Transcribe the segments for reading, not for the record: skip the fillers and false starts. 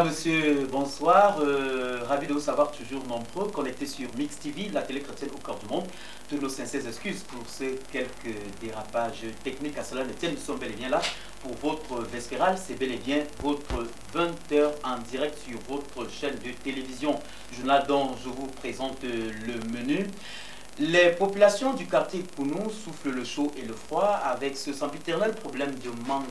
Madame, monsieur, bonsoir. Ravi de vous savoir toujours nombreux, connectés sur Mix TV, la télé chrétienne au cœur du monde. Toutes nos sincères excuses pour ces quelques dérapages techniques. À cela ne tienne, nous sommes bel et bien là pour votre vespérale. C'est bel et bien votre 20h en direct sur votre chaîne de télévision. Journal dont je vous présente le menu. Les populations du quartier Kounou soufflent le chaud et le froid avec ce sempiternel problème de manque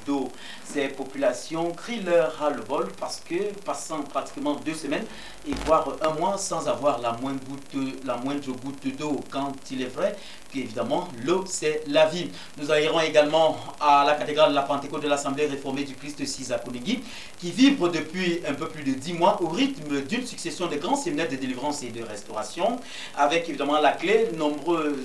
d'eau. Ces populations crient leur ras-le-bol parce que, passant pratiquement 2 semaines et voire un mois sans avoir la moindre goutte d'eau, quand il est vrai qu'évidemment l'eau c'est la vie. Nous irons également à la cathédrale de la Pentecôte de l'Assemblée réformée du Christ 6 à Koningui, qui vibre depuis un peu plus de 10 mois au rythme d'une succession de grands séminaires de délivrance et de restauration, avec évidemment la clé, nombreuses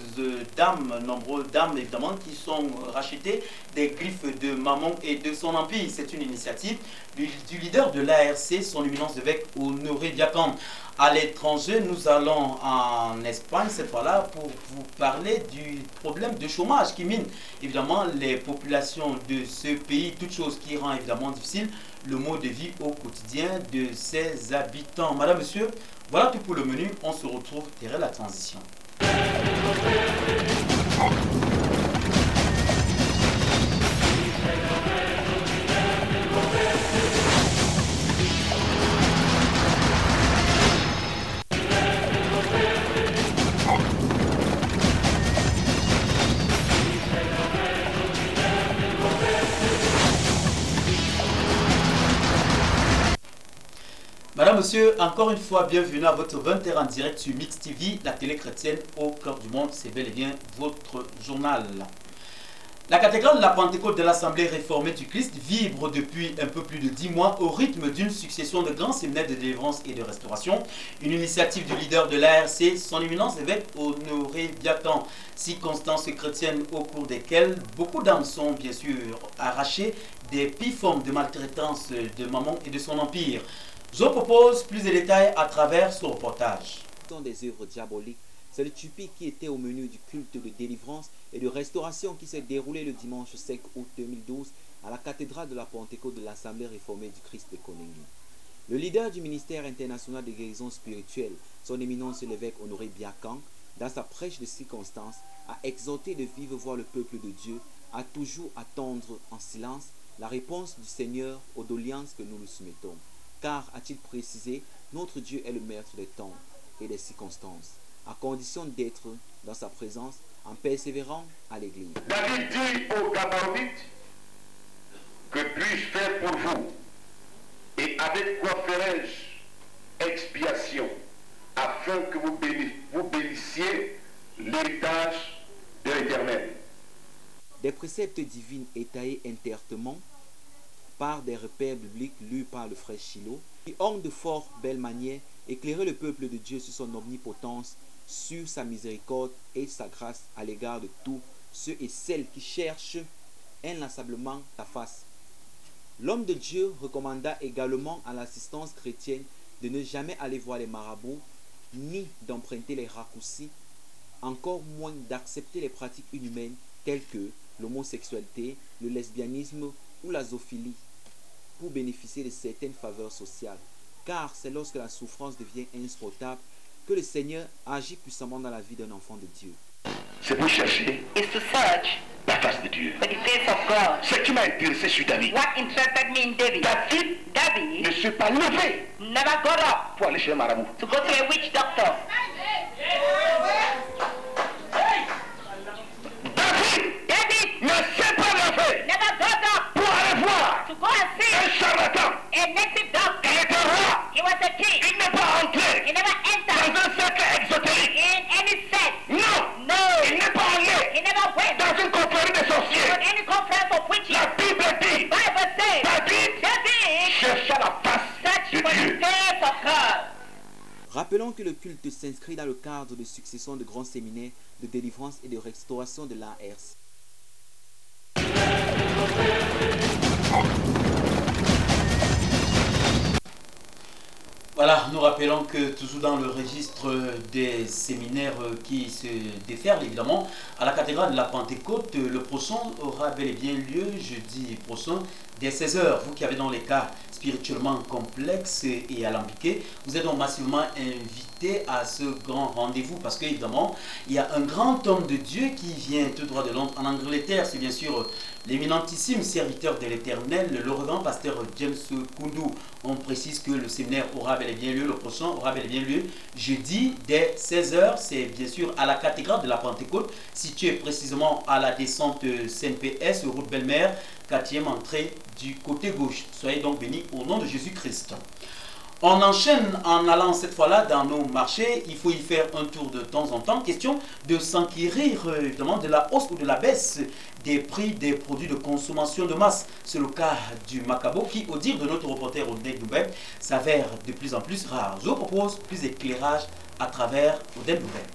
dames évidemment qui sont rachetées des griffes de Mammon et de son empire. C'est une initiative du leader de l'ARC, son éminence évêque Honoré Biakan. À l'étranger, nous allons en Espagne cette fois-là pour vous parler du problème de chômage qui mine évidemment les populations de ce pays, toute chose qui rend évidemment difficile le mode de vie au quotidien de ses habitants. Madame, monsieur, voilà tout pour le menu. On se retrouve derrière la transition. Madame, monsieur, encore une fois, bienvenue à votre 20h en direct sur Mix TV, la télé chrétienne au cœur du monde. C'est bel et bien votre journal. La cathédrale de la Pentecôte de l'Assemblée réformée du Christ vibre depuis un peu plus de 10 mois au rythme d'une succession de grands séminaires de délivrance et de restauration. Une initiative du leader de l'ARC, son éminence évêque Honoré Biakan. Circonstances chrétiennes au cours desquelles beaucoup d'âmes sont bien sûr arrachées des pires formes de maltraitance de Mammon et de son empire. Je propose plus de détails à travers ce reportage. Dans des œuvres diaboliques, c'est le tupi qui était au menu du culte de délivrance et de restauration qui s'est déroulé le dimanche 5 août 2012 à la cathédrale de la Pentecôte de l'Assemblée réformée du Christ de Koningui. Le leader du ministère international de guérison spirituelle, son éminence l'évêque Honoré Biakan, dans sa prêche de circonstance, a exhorté de vive voix le peuple de Dieu à toujours attendre en silence la réponse du Seigneur aux doléances que nous lui soumettons. Car, a-t-il précisé, notre Dieu est le maître des temps et des circonstances, à condition d'être dans sa présence en persévérant à l'église. David dit aux Gabaonites, que puis-je faire pour vous? Et avec quoi ferai-je expiation, afin que vous bénissiez l'héritage de l'Éternel? Des préceptes divins étayés intérieurement par des repères bibliques lus par le frère Chilo, qui ont de fort belles manières éclairé le peuple de Dieu sur son omnipotence, sur sa miséricorde et sa grâce à l'égard de tous ceux et celles qui cherchent inlassablement ta face. L'homme de Dieu recommanda également à l'assistance chrétienne de ne jamais aller voir les marabouts, ni d'emprunter les raccourcis, encore moins d'accepter les pratiques inhumaines telles que l'homosexualité, le lesbianisme ou la zoophilie, pour bénéficier de certaines faveurs sociales. Car c'est lorsque la souffrance devient insupportable que le Seigneur agit puissamment dans la vie d'un enfant de Dieu. C'est pour chercher is to search la face de Dieu. for the face of God. Ce qui m'a intéressé sur David. What interested me in David? David ne David s'est pas levé never got up pour aller chez le marabout. to go to a witch doctor. David David ne s'est pas levé never got up pour aller voir to go and un see charlatan. a native doctor. Il était roi. He was a king. Il n'est pas entré He never dans entered un cercle exotérique. in any sect. Non. No. Il n'est pas allé He never went dans une confrérie de to sorciers. any conference of witches. La Bible dit, Bible says David David chercha la face searched de for the Dieu. face of God. Rappelons que le culte s'inscrit dans le cadre de succession de grands séminaires de délivrance et de restauration de l'ARC. Voilà, nous rappelons que toujours dans le registre des séminaires qui se déferlent évidemment à la cathédrale de la Pentecôte, le prochain aura bel et bien lieu jeudi prochain dès 16h. Vous qui avez dans les cas spirituellement complexes et alambiqués, vous êtes donc massivement invités à ce grand rendez-vous parce qu'évidemment, il y a un grand homme de Dieu qui vient tout droit de Londres en Angleterre. C'est bien sûr l'éminentissime serviteur de l'Éternel, le reverend pasteur James Koundou. On précise que le séminaire aura bel et bien lieu, le prochain aura bel et bien lieu jeudi dès 16h. C'est bien sûr à la cathédrale de la Pentecôte, située précisément à la descente CNPS, route Belle-Mère, 4e entrée du côté gauche. Soyez donc bénis au nom de Jésus-Christ. On enchaîne en allant cette fois-là dans nos marchés. Il faut y faire un tour de temps en temps. Question de s'enquérir évidemment de la hausse ou de la baisse des prix des produits de consommation de masse. C'est le cas du Macabo qui, au dire de notre reporter Oden Nouvelle, s'avère de plus en plus rare. Je vous propose plus d'éclairage à travers Oden Nouvelle.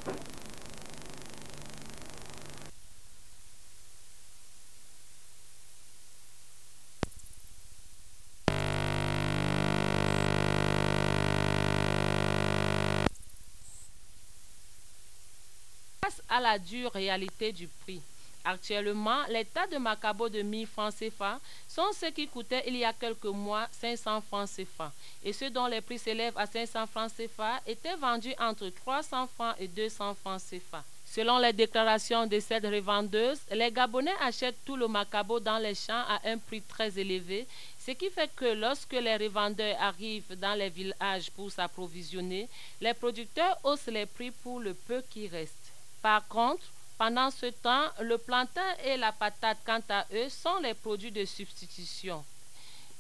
Face à la dure réalité du prix, actuellement, les tas de Macabo de 1000 francs CFA sont ceux qui coûtaient il y a quelques mois 500 francs CFA. Et ceux dont les prix s'élèvent à 500 francs CFA étaient vendus entre 300 francs et 200 francs CFA. Selon les déclarations de cette revendeuse, les Gabonais achètent tout le Macabo dans les champs à un prix très élevé, ce qui fait que lorsque les revendeurs arrivent dans les villages pour s'approvisionner, les producteurs haussent les prix pour le peu qui reste. Par contre, pendant ce temps, le plantain et la patate, quant à eux, sont les produits de substitution.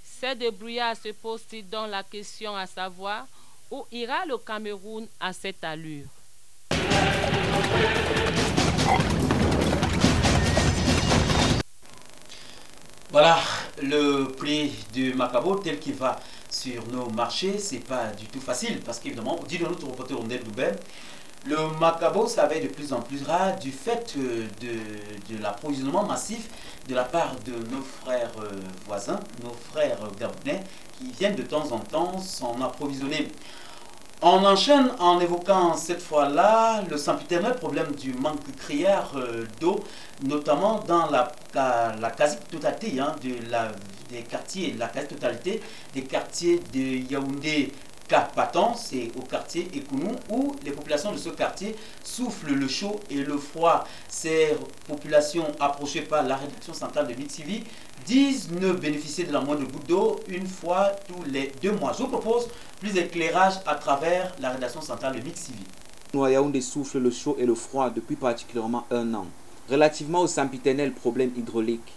Ces débrouillards se posent-ils donc la question à savoir où ira le Cameroun à cette allure? Voilà le prix du Macabo tel qu'il va sur nos marchés. C'est pas du tout facile parce qu'évidemment, dit de notre reporter Ondel Doubel, le Macabo s'avère de plus en plus rare du fait de l'approvisionnement massif de la part de nos frères voisins, nos frères gabonais qui viennent de temps en temps s'en approvisionner. On enchaîne en évoquant cette fois-là le sempiternel problème du manque criard d'eau, notamment dans la quasi-totalité des quartiers, la quasi-totalité des quartiers de Yaoundé, Kapatan, c'est au quartier Ekounou, où les populations de ce quartier soufflent le chaud et le froid. Ces populations approchées par la rédaction centrale de MixTV disent ne bénéficier de la moindre goutte d'eau une fois tous les 2 mois. Je vous propose plus d'éclairage à travers la rédaction centrale de MixTV. Yaoundé souffle le chaud et le froid depuis particulièrement 1 an. Relativement au sempiternel problème hydraulique,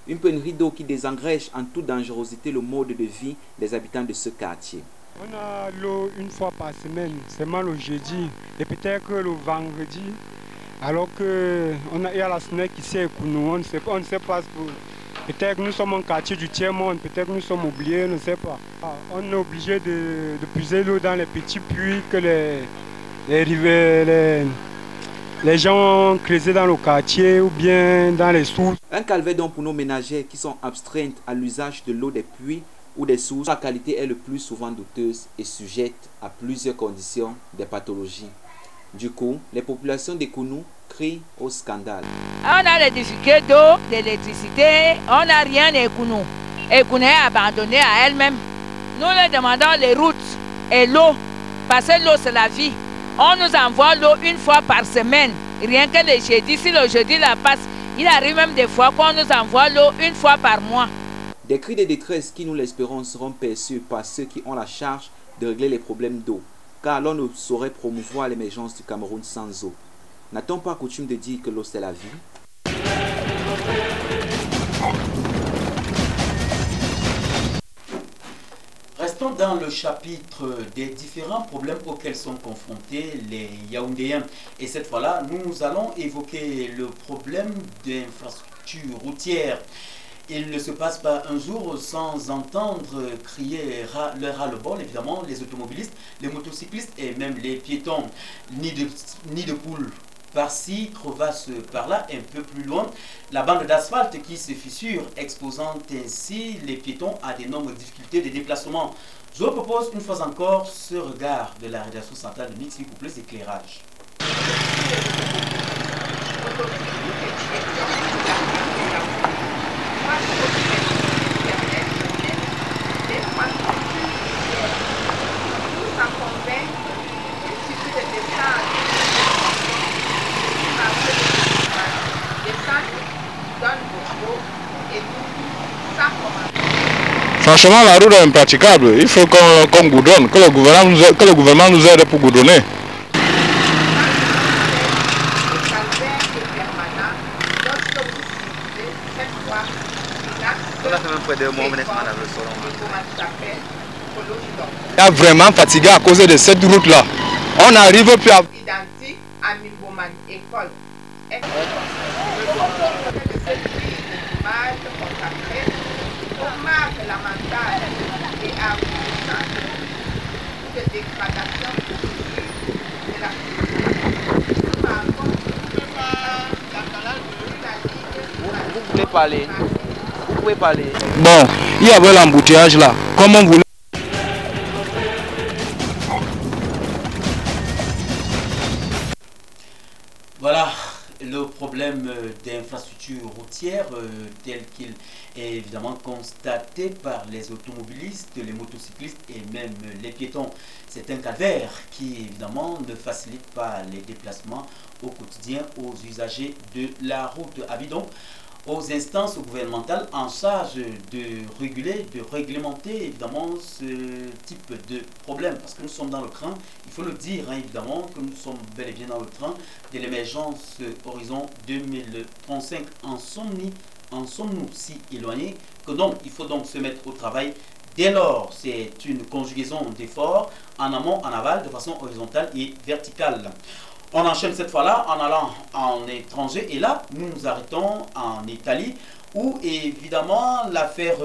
une pénurie d'eau qui désengrège en toute dangerosité le mode de vie des habitants de ce quartier. On a l'eau une fois par semaine, seulement le jeudi et peut-être que le vendredi, alors qu'il y a la SNEC ici à Ekounou, on ne sait pas. Peut-être que nous sommes en quartier du tiers-monde, peut-être que nous sommes oubliés, on ne sait pas. On est obligé de puiser l'eau dans les petits puits que les gens ont creusés dans le quartier ou bien dans les sources. Un calvaire donc pour nos ménagères qui sont astreintes à l'usage de l'eau des puits ou des sources. La qualité est le plus souvent douteuse et sujette à plusieurs conditions des pathologies. Du coup, les populations d'Ekounou crient au scandale. On a les difficultés d'eau, d'électricité, on n'a rien à Ekounou. Ekounou est abandonnée à elle-même. Nous leur demandons les routes et l'eau, parce que l'eau c'est la vie. On nous envoie l'eau une fois par semaine, rien que le jeudi. Si le jeudi la passe, il arrive même des fois qu'on nous envoie l'eau une fois par mois. Des cris de détresse qui, nous l'espérons, seront perçus par ceux qui ont la charge de régler les problèmes d'eau, car l'on ne saurait promouvoir l'émergence du Cameroun sans eau. N'a-t-on pas coutume de dire que l'eau c'est la vie? Restons dans le chapitre des différents problèmes auxquels sont confrontés les Yaoundéens. Et cette fois-là, nous allons évoquer le problème d'infrastructures routières. Il ne se passe pas un jour sans entendre crier le ras-le-bol, évidemment, les automobilistes, les motocyclistes et même les piétons. Ni de poules par-ci, crevasse par-là, un peu plus loin. La bande d'asphalte qui se fissure, exposant ainsi les piétons à d'énormes difficultés de déplacement. Je vous propose une fois encore ce regard de la rédaction centrale de MixTV pour plus d'éclairage. Franchement, la route est impraticable. Il faut qu'on goudronne, que le gouvernement nous aide pour goudronner. Il est vraiment fatigué à cause de cette route-là. On n'arrive plus à... Identique à Milboman École. Vous pouvez parler. Bon, il y avait l'embouteillage là. Comment on voulait... Voilà le problème d'infrastructure routière tel qu'il est évidemment constaté par les automobilistes, les motocyclistes et même les piétons. C'est un calvaire qui évidemment ne facilite pas les déplacements au quotidien aux usagers de la route. Avis donc aux instances gouvernementales en charge de réguler, de réglementer évidemment ce type de problème. Parce que nous sommes dans le train, il faut le dire évidemment, que nous sommes bel et bien dans le train de l'émergence horizon 2035. En sommes-nous si éloignés que donc il faut donc se mettre au travail. Dès lors, c'est une conjugaison d'efforts en amont, en aval, de façon horizontale et verticale. On enchaîne cette fois-là en allant en étranger et là, nous nous arrêtons en Italie où évidemment l'affaire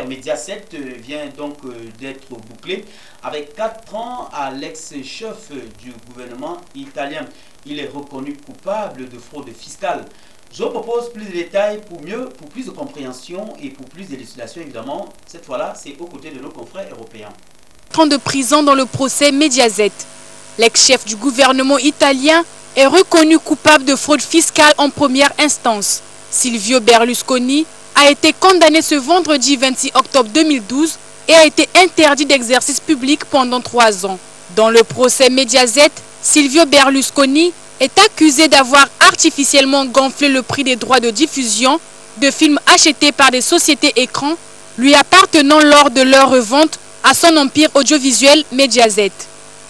Mediaset vient donc d'être bouclée avec 4 ans à l'ex-chef du gouvernement italien. Il est reconnu coupable de fraude fiscale. Je vous propose plus de détails pour plus de compréhension et pour plus d'élucidation évidemment. Cette fois-là, c'est aux côtés de nos confrères européens. 30 ans de prison dans le procès Mediaset. L'ex-chef du gouvernement italien est reconnu coupable de fraude fiscale en première instance. Silvio Berlusconi a été condamné ce vendredi 26 octobre 2012 et a été interdit d'exercice public pendant 3 ans. Dans le procès Mediaset, Silvio Berlusconi est accusé d'avoir artificiellement gonflé le prix des droits de diffusion de films achetés par des sociétés écrans lui appartenant lors de leur revente à son empire audiovisuel Mediaset.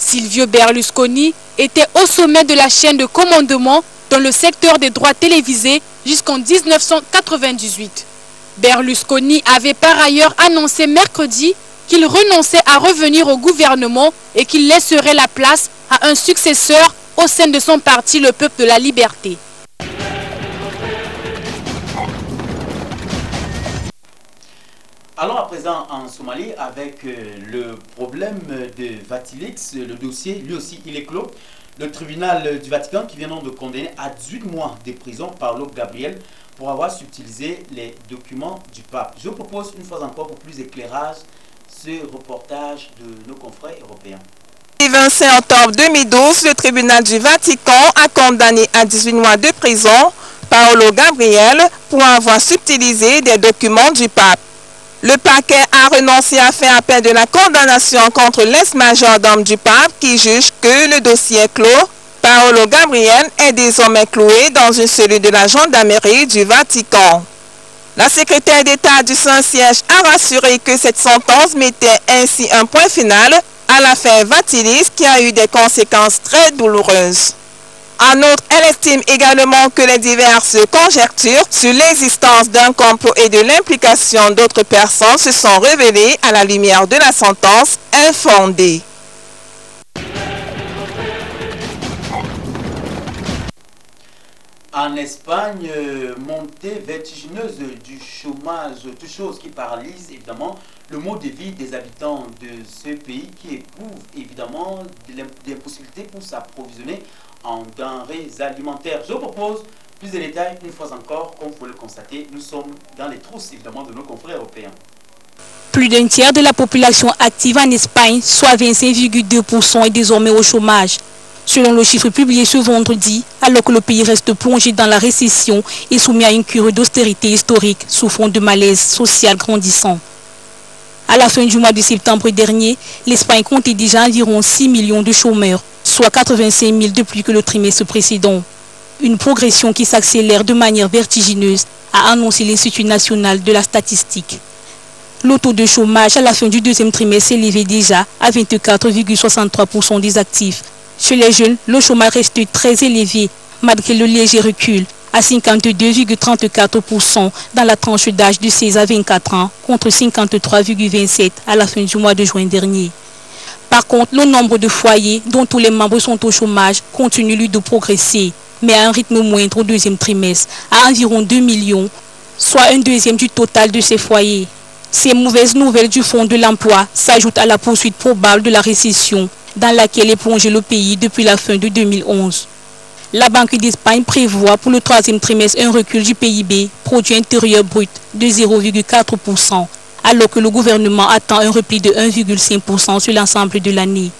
Silvio Berlusconi était au sommet de la chaîne de commandement dans le secteur des droits télévisés jusqu'en 1998. Berlusconi avait par ailleurs annoncé mercredi qu'il renonçait à revenir au gouvernement et qu'il laisserait la place à un successeur au sein de son parti, le Peuple de la Liberté. Allons à présent en Somalie avec le problème de Vatilix. Le dossier, lui aussi, il est clos. Le tribunal du Vatican qui vient donc de condamner à 18 mois de prison Paolo Gabriel pour avoir subtilisé les documents du pape. Je vous propose une fois encore pour plus d'éclairage ce reportage de nos confrères européens. Le 25 octobre 2012, le tribunal du Vatican a condamné à 18 mois de prison Paolo Gabriel pour avoir subtilisé des documents du pape. Le parquet a renoncé à faire appel de la condamnation contre l'ex-majordome du pape qui juge que le dossier est clos. Paolo Gabriel est désormais cloué dans une cellule de la gendarmerie du Vatican. La secrétaire d'État du Saint-Siège a rassuré que cette sentence mettait ainsi un point final à l'affaire Vatilis qui a eu des conséquences très douloureuses. En outre, elle estime également que les diverses conjectures sur l'existence d'un complot et de l'implication d'autres personnes se sont révélées à la lumière de la sentence infondée. En Espagne, montée vertigineuse du chômage, toute chose qui paralyse évidemment le mode de vie des habitants de ce pays qui éprouvent évidemment des possibilités pour s'approvisionner en denrées alimentaires. Je vous propose plus de détails une fois encore, comme vous pouvez le constater, nous sommes dans les trousses évidemment de nos confrères européens. Plus d'un tiers de la population active en Espagne, soit 25,2%, est désormais au chômage. Selon le chiffre publié ce vendredi, alors que le pays reste plongé dans la récession et soumis à une cure d'austérité historique sous fond de malaise social grandissant. À la fin du mois de septembre dernier, l'Espagne comptait déjà environ 6 millions de chômeurs, soit 85 000 de plus que le trimestre précédent. Une progression qui s'accélère de manière vertigineuse, a annoncé l'Institut national de la statistique. Le taux de chômage à la fin du deuxième trimestre s'élevait déjà à 24,63% des actifs. Chez les jeunes, le chômage reste très élevé malgré le léger recul à 52,34% dans la tranche d'âge de 16 à 24 ans contre 53,27% à la fin du mois de juin dernier. Par contre, le nombre de foyers dont tous les membres sont au chômage continue lui de progresser, mais à un rythme moindre au deuxième trimestre, à environ 2 millions, soit un deuxième du total de ces foyers. Ces mauvaises nouvelles du Fonds de l'emploi s'ajoutent à la poursuite probable de la récession dans laquelle est plongé le pays depuis la fin de 2011. La Banque d'Espagne prévoit pour le troisième trimestre un recul du PIB, produit intérieur brut, de 0,4%, alors que le gouvernement attend un repli de 1,5% sur l'ensemble de l'année.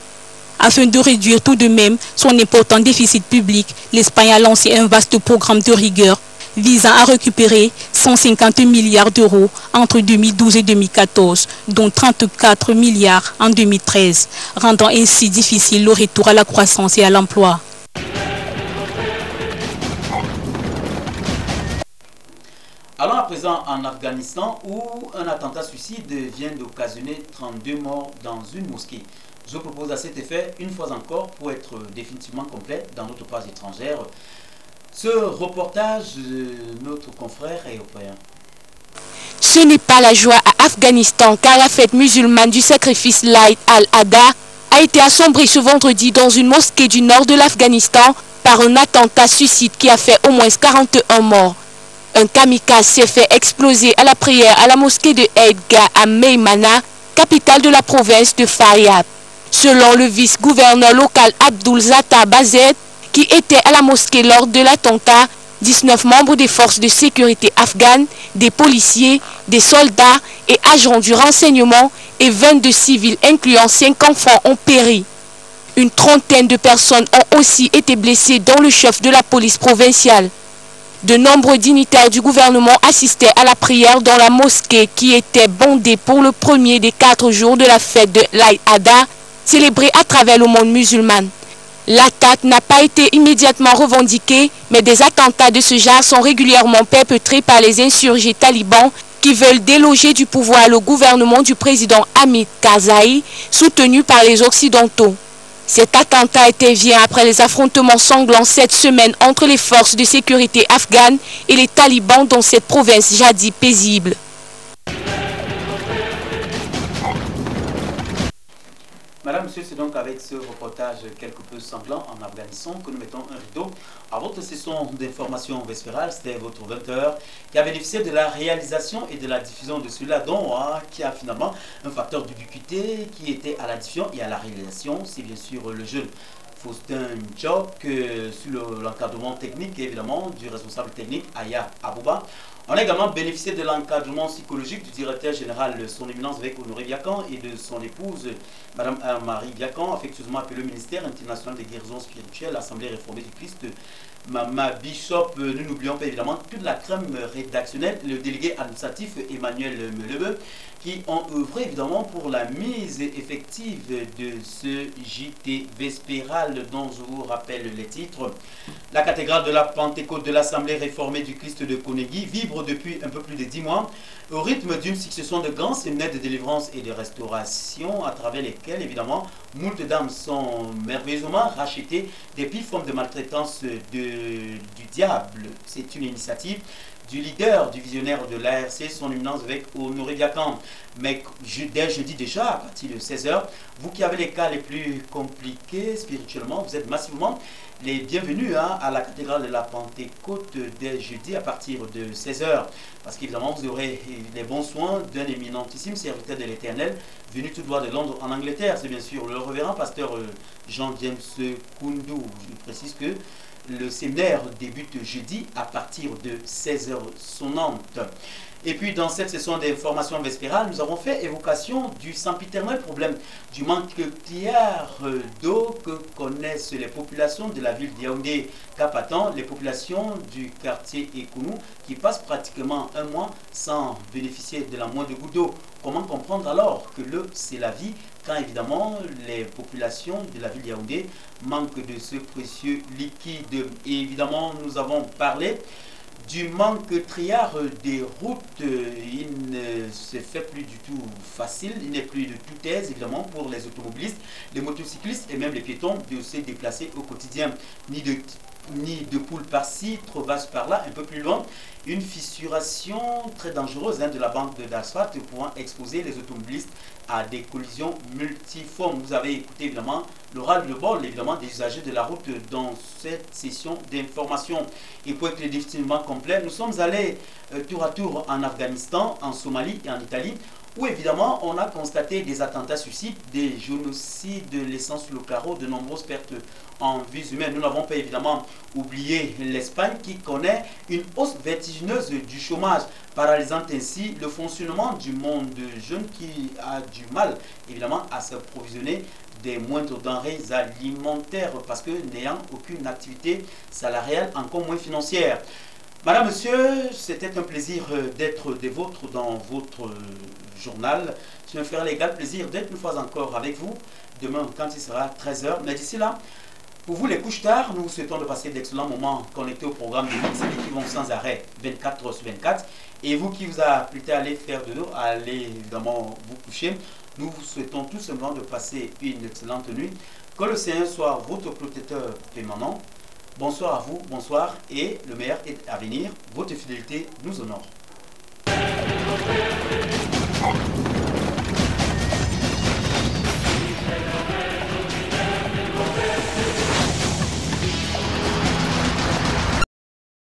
Afin de réduire tout de même son important déficit public, l'Espagne a lancé un vaste programme de rigueur visant à récupérer 150 milliards d'euros entre 2012 et 2014, dont 34 milliards en 2013, rendant ainsi difficile le retour à la croissance et à l'emploi. Allons à présent en Afghanistan où un attentat suicide vient d'occasionner 32 morts dans une mosquée. Je propose à cet effet, une fois encore, pour être définitivement complet dans notre page étrangère, ce reportage de notre confrère européen. Ce n'est pas la joie à Afghanistan car la fête musulmane du sacrifice l'Aïd al-Adha a été assombrée ce vendredi dans une mosquée du nord de l'Afghanistan par un attentat suicide qui a fait au moins 41 morts. Un kamikaze s'est fait exploser à la prière à la mosquée de Eidgah à Meymana, capitale de la province de Faryab. Selon le vice-gouverneur local Abdul Zattar Bazet, qui était à la mosquée lors de l'attentat, 19 membres des forces de sécurité afghanes, des policiers, des soldats et agents du renseignement et 22 civils incluant 5 enfants ont péri. Une trentaine de personnes ont aussi été blessées dont le chef de la police provinciale. De nombreux dignitaires du gouvernement assistaient à la prière dans la mosquée qui était bondée pour le premier des 4 jours de la fête de l'Aïd al-Adha, célébrée à travers le monde musulman. L'attaque n'a pas été immédiatement revendiquée, mais des attentats de ce genre sont régulièrement perpétrés par les insurgés talibans qui veulent déloger du pouvoir le gouvernement du président Hamid Karzai, soutenu par les Occidentaux. Cet attentat intervient après les affrontements sanglants cette semaine entre les forces de sécurité afghanes et les talibans dans cette province jadis paisible. Madame, monsieur, c'est donc avec ce reportage quelque peu sanglant en Afghanistan que nous mettons un rideau à votre session d'information vespérale. C'était votre 20h qui a bénéficié de la réalisation et de la diffusion de celui-là, dont qui a finalement un facteur d'ubiquité qui était à la diffusion et à la réalisation. C'est bien sûr le jeune Faustin Tchok sur l'encadrement technique, évidemment, du responsable technique Aya Abouba. On a également bénéficié de l'encadrement psychologique du directeur général, son éminence avec Honoré Biakan, et de son épouse, Madame Marie Biakan, affectueusement appelée au ministère international des guérisons spirituelles, l'Assemblée réformée du Christ, Mama Bishop. Nous n'oublions pas évidemment toute la crème rédactionnelle, le délégué administratif Emmanuel Melebe, qui ont œuvré évidemment pour la mise effective de ce JT vespéral dont je vous rappelle les titres. La cathédrale de la Pentecôte de l'Assemblée réformée du Christ de Konegi vibre depuis un peu plus de 10 mois au rythme d'une succession de grands séminaires de délivrance et de restauration à travers lesquels évidemment moult d'âmes sont merveilleusement rachetées des pires formes de maltraitance du diable. C'est une initiative du leader, du visionnaire de l'ARC, son éminence avec Honoré Biakan. Mais dès jeudi déjà, à partir de 16h, vous qui avez les cas les plus compliqués spirituellement, vous êtes massivement les bienvenus à la cathédrale de la Pentecôte dès jeudi à partir de 16h. Parce qu'évidemment, vous aurez les bons soins d'un éminentissime serviteur de l'Éternel, venu tout droit de Londres en Angleterre. C'est bien sûr le révérend pasteur Jean-James Koundou. Je précise que le séminaire débute jeudi à partir de 16h sonnantes. Et puis dans cette session d'information vespérale, nous avons fait évocation du sempiternel problème du manque clair d'eau que connaissent les populations de la ville d'Yaoundé Kapatan, les populations du quartier Ekounou qui passent pratiquement un mois sans bénéficier de la moindre goutte d'eau. Comment comprendre alors que l'eau c'est la vie quand évidemment les populations de la ville d'Yaoundé manquent de ce précieux liquide? Et évidemment nous avons parlé du manque triard des routes, il ne se fait plus du tout facile, il n'est plus de toute aise évidemment pour les automobilistes, les motocyclistes et même les piétons de se déplacer au quotidien. Ni de poules par-ci, trop vaches par-là, un peu plus loin. Une fissuration très dangereuse de la bande d'asphalte pouvant exposer les automobilistes à des collisions multiformes. Vous avez écouté évidemment le ras-le-bol évidemment des usagers de la route dans cette session d'information. Et pour être définitivement complet, nous sommes allés tour à tour en Afghanistan, en Somalie et en Italie, où évidemment on a constaté des attentats suicides, des génocides, de l'essence sur le carreau, de nombreuses pertes en vies humaines. Nous n'avons pas évidemment oublié l'Espagne qui connaît une hausse vertigineuse du chômage, paralysant ainsi le fonctionnement du monde jeune qui a du mal évidemment à s'approvisionner des moindres denrées alimentaires parce que n'ayant aucune activité salariale, encore moins financière. Madame, monsieur, c'était un plaisir d'être des vôtres dans votre journal. Je me ferai l'égal plaisir d'être une fois encore avec vous demain quand il sera 13 h. Mais d'ici là, pour vous les couches tard, nous vous souhaitons de passer d'excellents moments connectés au programme de MixTV qui vont sans arrêt 24 h sur 24. Et vous qui vous apprêtez à aller faire de l'eau, à aller évidemment vous coucher, nous vous souhaitons tout simplement de passer une excellente nuit. Que le Seigneur soit votre protecteur permanent. Bonsoir à vous, bonsoir, et le meilleur est à venir. Votre fidélité nous honore.